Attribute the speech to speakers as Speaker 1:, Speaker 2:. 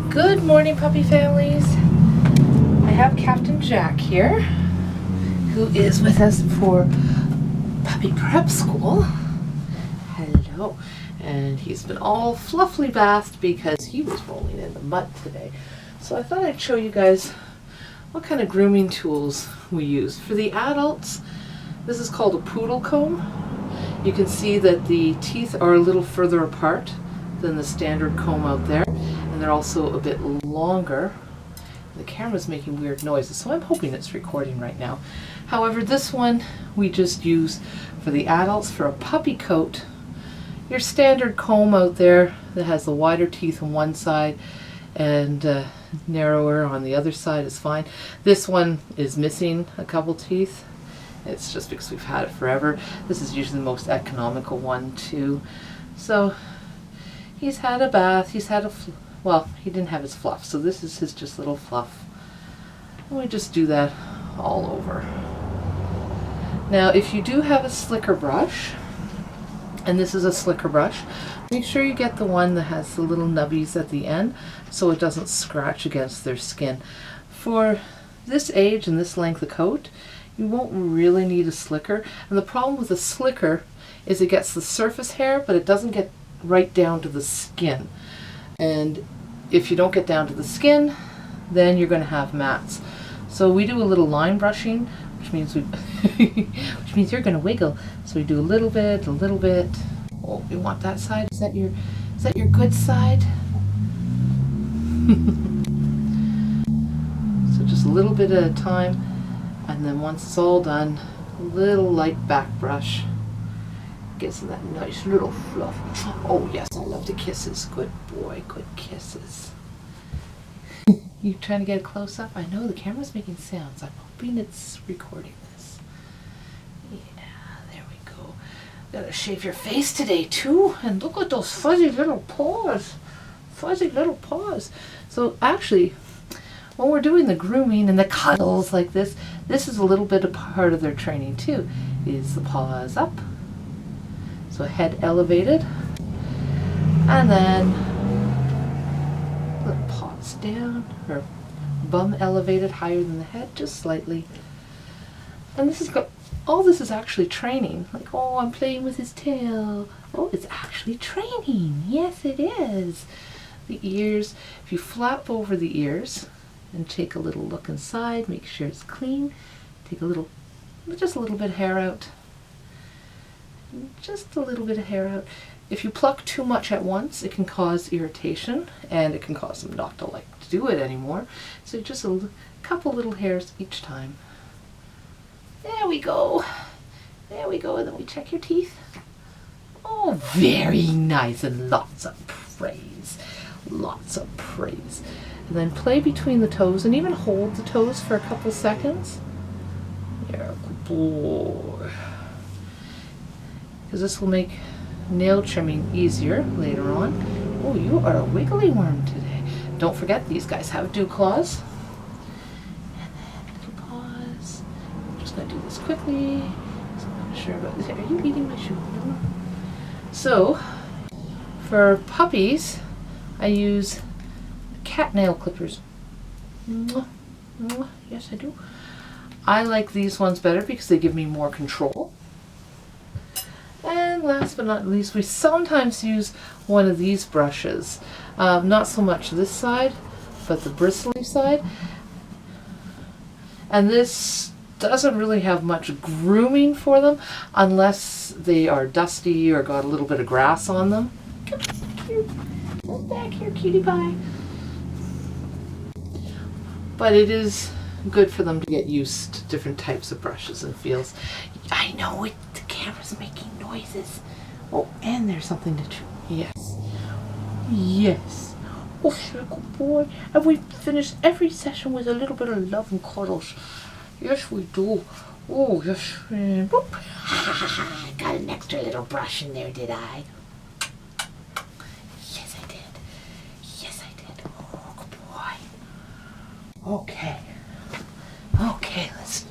Speaker 1: Good morning, puppy families. I have Captain Jack here, who is with us for Puppy PrepSchool. Hello. And he's been all fluffily bathed because he was rolling in the mud today. So I thought I'd show you guys what kind of grooming tools we use. For the adults, this is called a poodle comb. You can see that the teeth are a little further apart than the standard comb out there, and they're also a bit longer. The camera's making weird noises, so I'm hoping it's recording right now. However, this one we just use for the adults. For a puppy coat, your standard comb out there that has the wider teeth on one side and narrower on the other side is fine. This one is missing a couple teeth. It's just because we've had it forever. This is usually the most economical one too. So he's had a bath, he's had well, he didn't have his fluff, so this is his just little fluff. And we just do that all over. Now, if you do have a slicker brush, and this is a slicker brush, make sure you get the one that has the little nubbies at the end so it doesn't scratch against their skin. For this age and this length of coat, you won't really need a slicker. And the problem with a slicker is it gets the surface hair, but it doesn't get right down to the skin. And if you don't get down to the skin, then you're going to have mats. So we do a little line brushing, which means which means you're going to wiggle. So we do a little bit, a little bit. Oh, you want that side? Is that your good side? So just a little bit at a time, and then once it's all done, a little light back brush. Gives him that nice little fluff. Oh yes, I love the kisses. Good boy, good kisses. You trying to get a close up? I know the camera's making sounds. I'm hoping it's recording this. Yeah, there we go. Gotta shave your face today too. And look at those fuzzy little paws. Fuzzy little paws. So actually, when we're doing the grooming and the cuddles like this is a little bit a part of their training too. Is the paws up. So head elevated, and then little paws down, or bum elevated higher than the head, just slightly. And this is all this is actually training. Like, oh, I'm playing with his tail. Oh, it's actually training. Yes, it is. The ears, if you flap over the ears and take a little look inside, make sure it's clean. Take just a little bit of hair out. Just a little bit of hair out. If you pluck too much at once, it can cause irritation, and it can cause them not to like to do it anymore. So just a couple little hairs each time. There we go. There we go. And then we check your teeth. Oh, very nice, and lots of praise. Lots of praise. And then play between the toes, and even hold the toes for a couple seconds. You're a good boy. Because this will make nail trimming easier later on. Oh, you are a wiggly worm today. Don't forget, these guys have dew claws. And then little paws. I'm just going to do this quickly. So I'm not sure about this. Are you eating my shoe? No. So, for puppies, I use cat nail clippers. Mwah, mwah. Yes, I do. I like these ones better because they give me more control. And last but not least, we sometimes use one of these brushes. Not so much this side, but the bristly side. And this doesn't really have much grooming for them unless they are dusty or got a little bit of grass on them. Come here. Come back here, cutie pie. But it is good for them to get used to different types of brushes and feels. I know it. The camera's making noises. Oh, and there's something to chew. Yes. Yes. Oh, you're a good boy. And we finish every session with a little bit of love and cuddles. Yes, we do. Oh, yes. Boop. I got an extra little brush in there, did I? Yes, I did. Yes, I did. Oh, good boy. Okay. Okay, let's